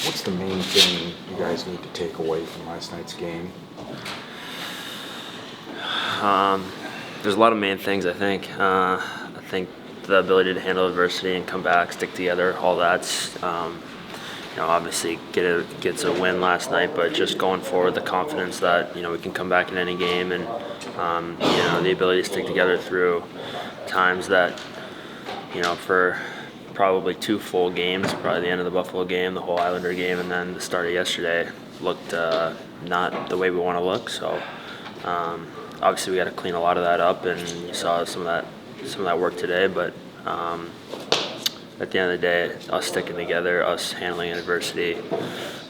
What's the main thing you guys need to take away from last night's game? There's a lot of main things, I think. I think the ability to handle adversity and come back, stick together, all that's, obviously gets a win last night, but just going forward, the confidence that, we can come back in any game and, the ability to stick together through times that, for probably 2 full games, probably the end of the Buffalo game, the whole Islander game, and then the start of yesterday looked not the way we want to look. So obviously we got to clean a lot of that up, and you saw some of that work today. But at the end of the day, us sticking together, us handling adversity,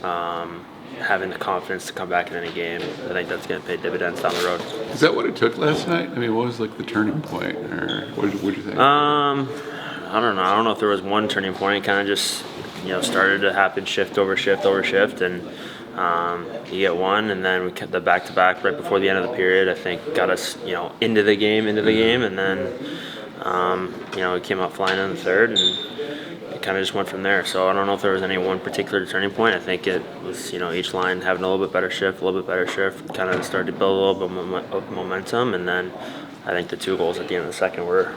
having the confidence to come back in any game, I think that's going to pay dividends down the road. Is that what it took last night? I mean, what was like the turning point, or what did you think? I don't know. I don't know if there was one turning point. It kind of just, started to happen shift over shift over shift, and you get one, and then we kept the back-to-back right before the end of the period. I think got us, into the game, and then, we came out flying in the third, and it kind of just went from there. So I don't know if there was any one particular turning point. I think it was, each line having a little bit better shift, kind of started to build a little bit of momentum, and then I think the 2 goals at the end of the second were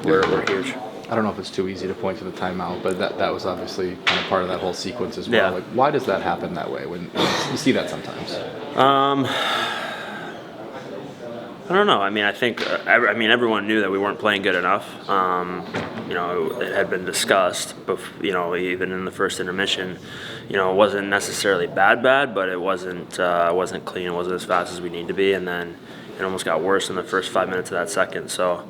huge. I don't know if it's too easy to point to the timeout, but that was obviously kind of part of that whole sequence as well. Yeah. Like, why does that happen that way when you see that sometimes? I don't know. I mean, I think everyone knew that we weren't playing good enough. It had been discussed, but even in the first intermission, it wasn't necessarily bad, but it wasn't clean. It wasn't as fast as we need to be, and then it almost got worse in the first 5 minutes of that second. So,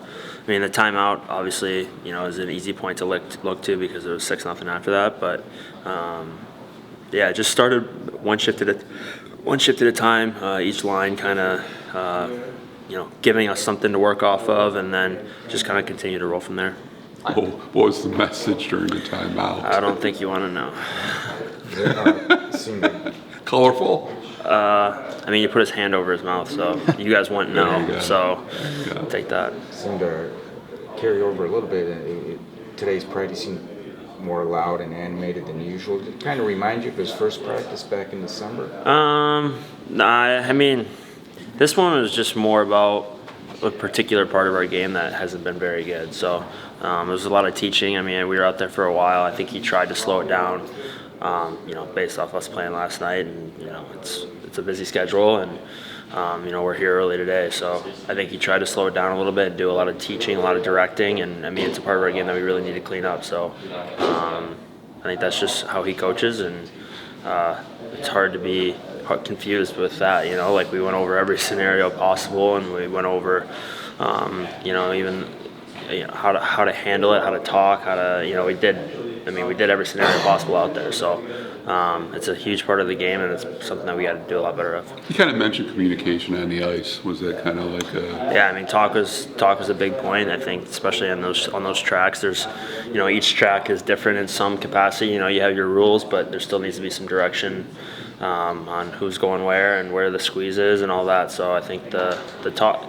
I mean, the timeout obviously, is an easy point to look to because it was 6-0 after that. But it just started one shift at a time. Each line kind of, giving us something to work off of, and then just kind of continue to roll from there. What was the message during the timeout? I don't think you want to know. Colorful? You put his hand over his mouth, so you guys wouldn't know. So take that. Seemed to carry over a little bit. Today's practice seemed more loud and animated than usual. Did it kind of remind you of his first practice back in December? This one was just more about a particular part of our game that hasn't been very good. So there was a lot of teaching. I mean, we were out there for a while. I think he tried to slow it down, based off us playing last night. And, it's a busy schedule, and, we're here early today. So I think he tried to slow it down a little bit and do a lot of teaching, a lot of directing. And, it's a part of our game that we really need to clean up. So I think that's just how he coaches, and it's hard to be confused with that. Like we went over every scenario possible, and we went over, even how to handle it, how to talk, we did every scenario possible out there. So it's a huge part of the game, and it's something that we got to do a lot better of. You kind of mentioned communication on the ice. Was that kind of like a... Yeah, talk was a big point. I think especially on those tracks, there's, each track is different in some capacity. You have your rules, but there still needs to be some direction on who's going where and where the squeeze is and all that. So I think the talk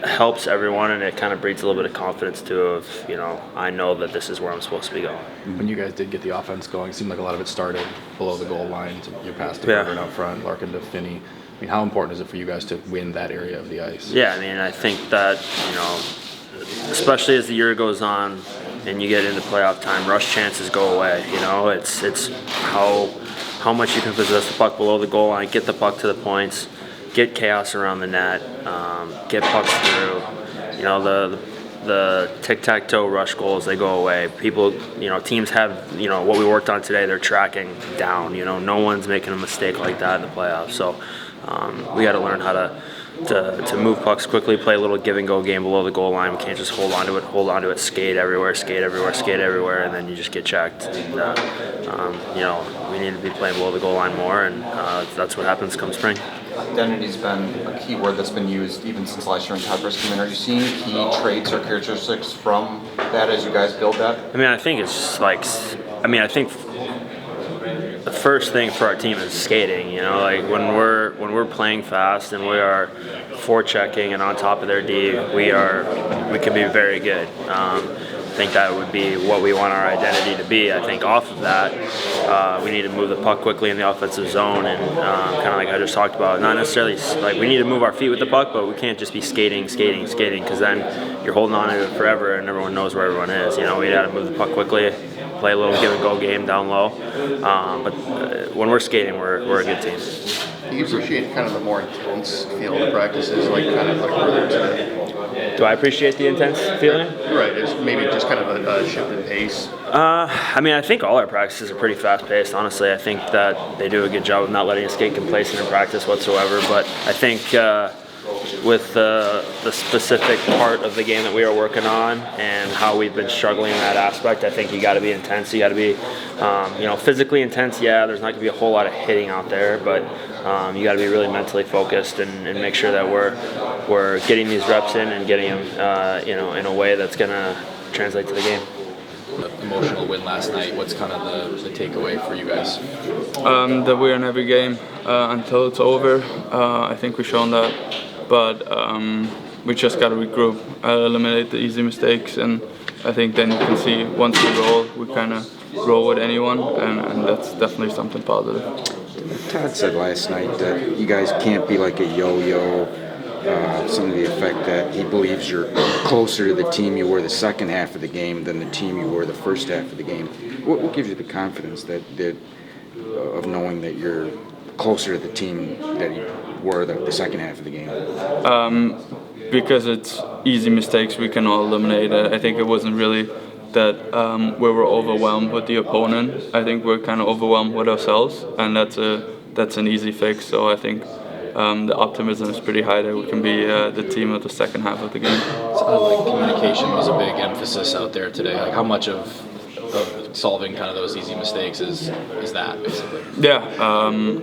helps everyone, and it kind of breeds a little bit of confidence too of, I know that this is where I'm supposed to be going. When you guys did get the offense going, it seemed like a lot of it started below the goal line. Your pass to Gordon out front, Larkin to Finney. How important is it for you guys to win that area of the ice? Yeah, I think that, especially as the year goes on and you get into playoff time, rush chances go away. It's how much you can possess the puck below the goal line, get the puck to the points, get chaos around the net, get pucks through. The tic-tac-toe rush goals, they go away. People, teams have, what we worked on today, they're tracking down. No one's making a mistake like that in the playoffs. So we got to learn how to move pucks quickly, play a little give-and-go game below the goal line. We can't just hold on to it, skate everywhere, and then you just get checked. And, we need to be playing below the goal line more, and that's what happens come spring. Identity's been a key word that's been used even since last year when Todd first came in. Are you seeing key traits or characteristics from that as you guys build that? I think it's like, I think the first thing for our team is skating. Like when we're playing fast and we are forechecking and on top of their D, we can be very good. think that would be what we want our identity to be. I think off of that, we need to move the puck quickly in the offensive zone, and kind of like I just talked about, not necessarily like we need to move our feet with the puck, but we can't just be skating, because then you're holding on to it forever and everyone knows where everyone is. You know, we got to move the puck quickly, play a little give and go game down low. But when we're skating, we're a good team. Do you appreciate kind of the more intense feel of the practices, like kind of like earlier today? Do I appreciate the intense feeling? Right, it's maybe just kind of a shift in pace. I mean, I think all our practices are pretty fast-paced, honestly. I think that they do a good job of not letting us get complacent in practice whatsoever. But I think with the specific part of the game that we are working on and how we've been struggling in that aspect, I think you got to be intense. You got to be, physically intense. Yeah, there's not going to be a whole lot of hitting out there, but you got to be really mentally focused and make sure that we're getting these reps in and getting them, in a way that's going to translate to the game. Emotional win last night. What's kind of the takeaway for you guys? That we're in every game until it's over. I think we've shown that, but we just got to regroup, eliminate the easy mistakes, and I think then you can see once we roll, we kind of roll with anyone, and that's definitely something positive. Todd said last night that you guys can't be like a yo-yo, some of the effect that he believes you're closer to the team you were the second half of the game than the team you were the first half of the game. What gives you the confidence that of knowing that you're closer to the team that you were the second half of the game? Because it's easy mistakes we can all eliminate. I think it wasn't really that we were overwhelmed with the opponent. I think we're kind of overwhelmed with ourselves, and that's an easy fix. So I think the optimism is pretty high that we can be the team of the second half of the game. Sounded like communication was a big emphasis out there today. Like how much of solving kind of those easy mistakes is that basically? Yeah,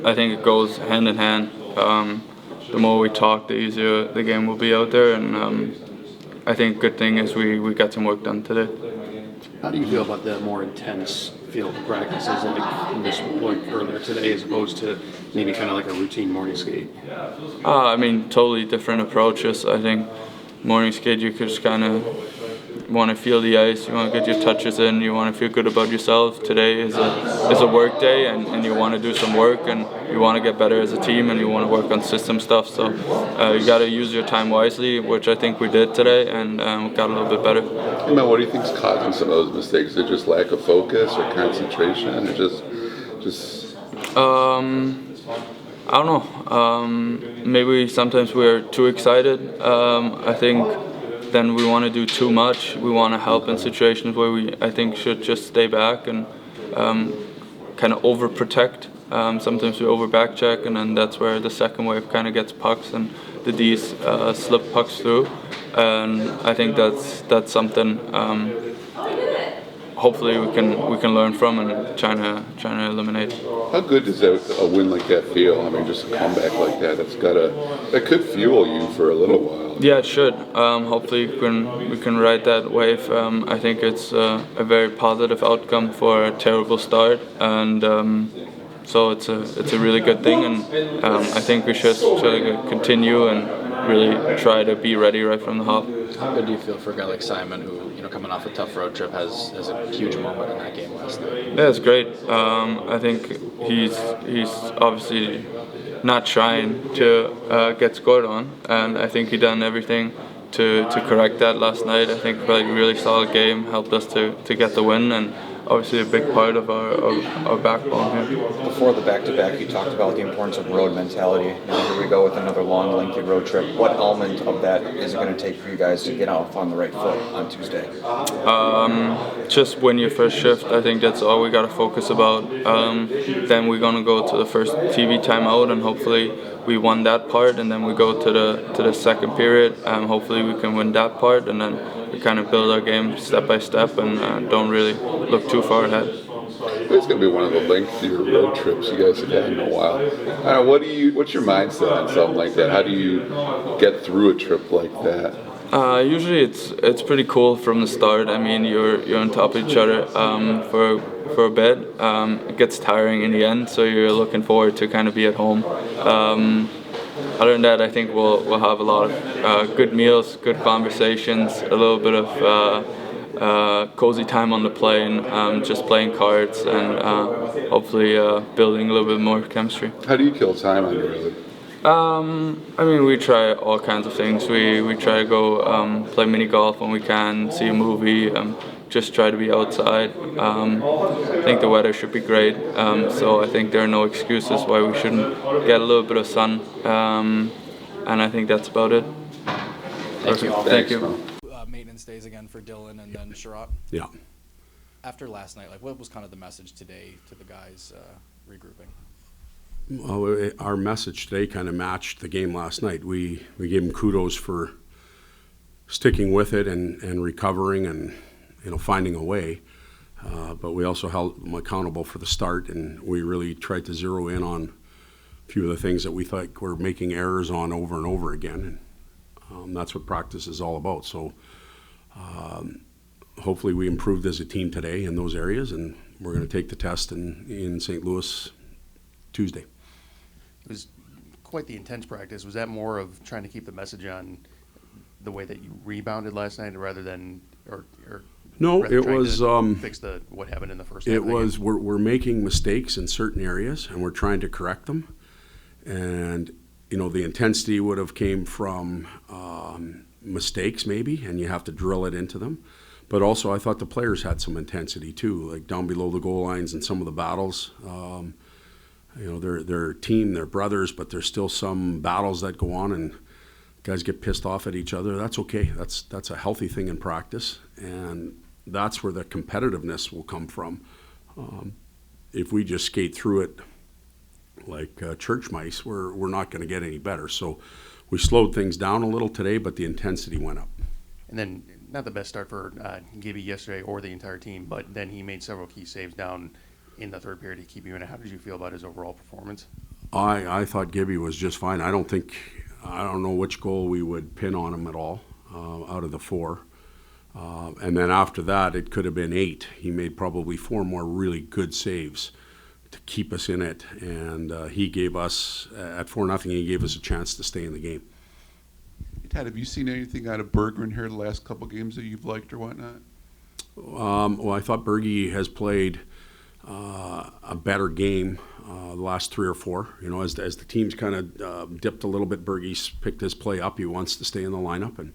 I think it goes hand in hand. The more we talk, the easier the game will be out there, and I think good thing is we got some work done today. How do you feel about the more intense field practices in this point earlier today as opposed to maybe kind of like a routine morning skate? I mean, totally different approaches. I think morning skate you just kind of want to feel the ice, you want to get your touches in, you want to feel good about yourself. Today is a work day, and you want to do some work, and you want to get better as a team, and you want to work on system stuff. So you got to use your time wisely, which I think we did today, and got a little bit better. Hey man, what do you think's causing some of those mistakes? Is it just lack of focus or concentration, or just? I don't know. Maybe sometimes we're too excited. I think then we want to do too much. We want to help in situations where I think, should just stay back and kind of overprotect. Sometimes we over back check, and then that's where the second wave kind of gets pucks and the D's slip pucks through. And I think that's something hopefully we can learn from and trying to eliminate. How good does a win like that feel? I mean, just a comeback like that could fuel you for a little while. Yeah, it should. Hopefully we can ride that wave. I think it's a very positive outcome for a terrible start, and so it's a really good thing. And I think we should continue and really try to be ready right from the hop. How good do you feel for a guy like Simon, who coming off a tough road trip has a huge moment in that game last night? Yeah, it's great. I think he's obviously not trying to get scored on, and I think he done everything to correct that last night. I think played a really solid game, helped us to get the win, and obviously a big part of our backbone here. Before the back-to-back, you talked about the importance of road mentality. Now here we go with another long, lengthy road trip. What element of that is it going to take for you guys to get off on the right foot on Tuesday? Just win your first shift. I think that's all we got to focus about. Then we're going to go to the first TV timeout, and hopefully we won that part, and then we go to the second period. Hopefully we can win that part, and then we kind of build our game step by step and don't really look too far ahead. It's going to be one of the lengthier road trips you guys have had in a while. I don't know, what's your mindset on something like that? How do you get through a trip like that? Usually it's pretty cool from the start. I mean, you're on top of each other for a bit. It gets tiring in the end, so you're looking forward to kind of be at home. Other than that, I think we'll have a lot of good meals, good conversations, a little bit of cozy time on the plane, just playing cards and hopefully building a little bit more chemistry. How do you kill time on the road? I mean, we try all kinds of things. We try to go play mini golf when we can, see a movie, just try to be outside. I think the weather should be great, so I think there are no excuses why we shouldn't get a little bit of sun, and I think that's about it. Thank you. Thank you. Maintenance days again for Dylan and then Sherratt. Yeah. After last night, like what was kind of the message today to the guys regrouping? Well, our message today kind of matched the game last night. We gave them kudos for sticking with it and recovering and finding a way. But we also held them accountable for the start, and we really tried to zero in on a few of the things that we thought were making errors on over and over again. And that's what practice is all about. So hopefully we improved as a team today in those areas, and we're going to take the test in St. Louis Tuesday. It was quite the intense practice. Was that more of trying to keep the message on the way that you rebounded last night rather than or No, rather it trying was to fix what happened in the first half it of the was game? we're making mistakes in certain areas and we're trying to correct them, and the intensity would have came from mistakes maybe, and you have to drill it into them. But also I thought the players had some intensity too, like down below the goal lines and some of the battles. They're a team, they're brothers, but there's still some battles that go on and guys get pissed off at each other. That's okay. That's a healthy thing in practice, and that's where the competitiveness will come from. If we just skate through it like church mice, we're not going to get any better. So we slowed things down a little today, but the intensity went up. And then not the best start for Gibby yesterday or the entire team, but then he made several key saves down in the third period to keep you in it. How did you feel about his overall performance? I thought Gibby was just fine. I don't know which goal we would pin on him at all out of the four. And then after that, it could have been 8. He made probably 4 more really good saves to keep us in it. And he gave us, at 4-0, he gave us a chance to stay in the game. Todd, have you seen anything out of Bergman here the last couple games that you've liked or whatnot? Well, I thought Bergie has played a better game the last 3 or 4. As the team's kind of dipped a little bit, Bergie's picked his play up. He wants to stay in the lineup, and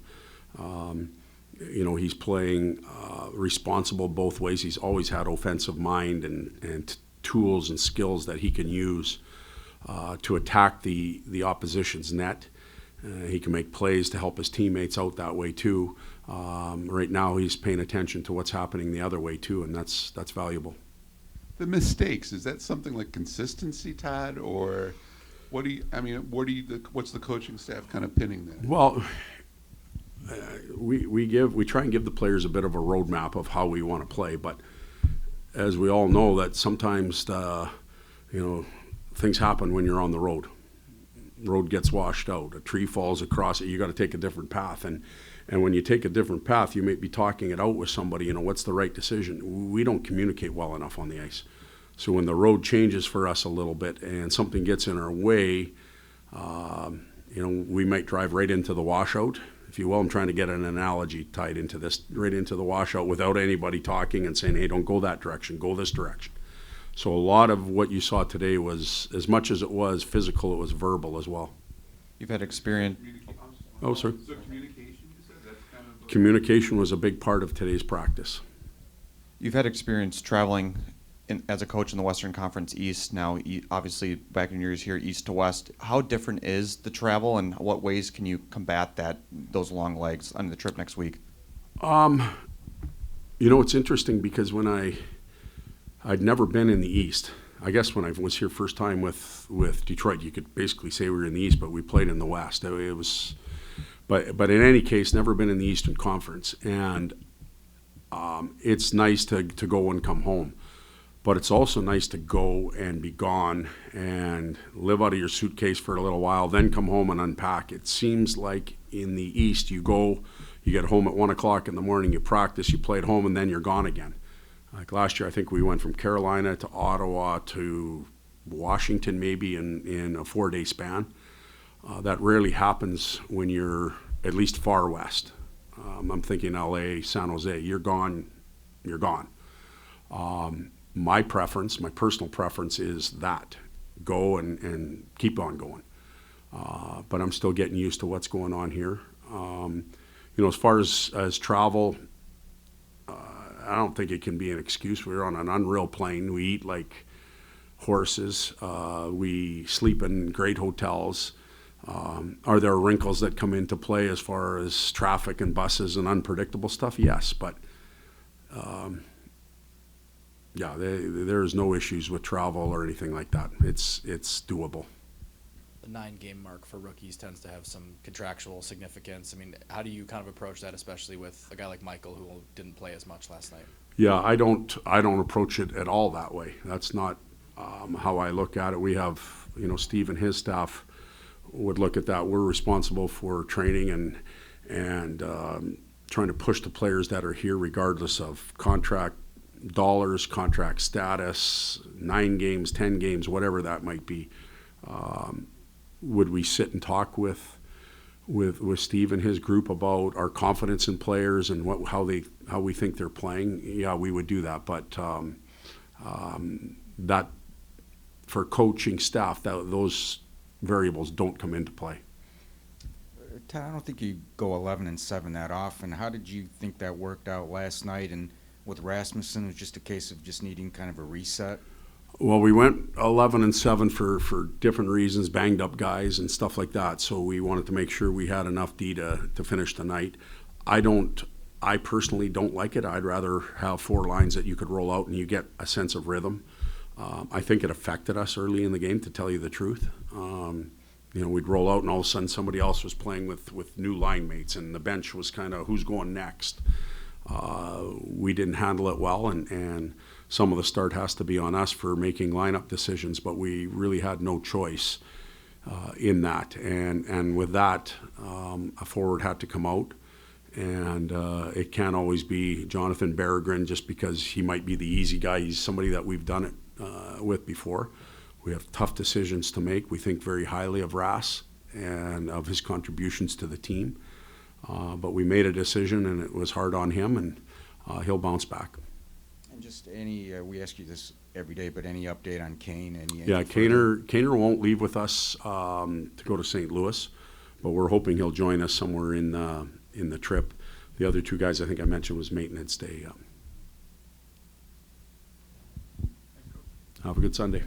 he's playing responsible both ways. He's always had offensive mind and tools and skills that he can use to attack the opposition's net. He can make plays to help his teammates out that way too. Right now, he's paying attention to what's happening the other way too, and that's valuable. The mistakes, is that something like consistency, Todd, or what's the coaching staff kind of pinning that? Well, we try and give the players a bit of a roadmap of how we want to play, but as we all know, that sometimes things happen when you're on the road. Road gets washed out, a tree falls across it, you got to take a different path, and when you take a different path, you may be talking it out with somebody, what's the right decision. We don't communicate well enough on the ice. So when the road changes for us a little bit and something gets in our way, we might drive right into the washout, if you will. I'm trying to get an analogy tied into this, right into the washout without anybody talking and saying, hey, don't go that direction, go this direction. So a lot of what you saw today was, as much as it was physical, it was verbal as well. You've had experience. Oh, sorry. So communication, you said that's kind of... Communication was a big part of today's practice. You've had experience traveling as a coach in the Western Conference East. Now, obviously, back in your years here, east to west. How different is the travel, and what ways can you combat those long legs on the trip next week? It's interesting because when I'd never been in the East. I guess when I was here first time with Detroit, you could basically say we were in the East, but we played in the West. It was, but in any case, never been in the Eastern Conference, and it's nice to go and come home, but it's also nice to go and be gone and live out of your suitcase for a little while, then come home and unpack. It seems like in the East, you get home at 1 o'clock in the morning, you practice, you play at home, and then you're gone again. Like last year, I think we went from Carolina to Ottawa to Washington maybe in a 4-day span. That rarely happens when you're at least far west. I'm thinking LA, San Jose. You're gone, you're gone. My preference, my personal preference is that. Go and keep on going. But I'm still getting used to what's going on here. As far as travel, I don't think it can be an excuse. We're on an unreal plane. We eat like horses. We sleep in great hotels. Are there wrinkles that come into play as far as traffic and buses and unpredictable stuff? Yes, but there's no issues with travel or anything like that. It's doable. The 9-game mark for rookies tends to have some contractual significance. I mean, how do you kind of approach that, especially with a guy like Michael who didn't play as much last night? Yeah, I don't approach it at all that way. That's not how I look at it. We have, Steve and his staff would look at that. We're responsible for training and trying to push the players that are here regardless of contract dollars, contract status, 9 games, 10 games, whatever that might be. Would we sit and talk with Steve and his group about our confidence in players and how we think they're playing? Yeah, we would do that. But that for coaching staff, those variables don't come into play. Todd, I don't think you go 11-7 that often. How did you think that worked out last night? And with Rasmussen, it was just a case of just needing kind of a reset? Well, we went 11-7 for different reasons, banged up guys and stuff like that. So we wanted to make sure we had enough D to finish the night. I personally don't like it. I'd rather have 4 lines that you could roll out and you get a sense of rhythm. I think it affected us early in the game, to tell you the truth. We'd roll out and all of a sudden somebody else was playing with new line mates and the bench was kind of who's going next. We didn't handle it well, and some of the start has to be on us for making lineup decisions, but we really had no choice in that. And with that, a forward had to come out, and it can't always be Jonathan Berggren just because he might be the easy guy. He's somebody that we've done it with before. We have tough decisions to make. We think very highly of Ras and of his contributions to the team. But we made a decision, and it was hard on him, and he'll bounce back. And just we ask you this every day, but any update on Kane? Yeah, Kaner won't leave with us to go to St. Louis, but we're hoping he'll join us somewhere in the trip. The other 2 guys I think I mentioned was maintenance day. Have a good Sunday.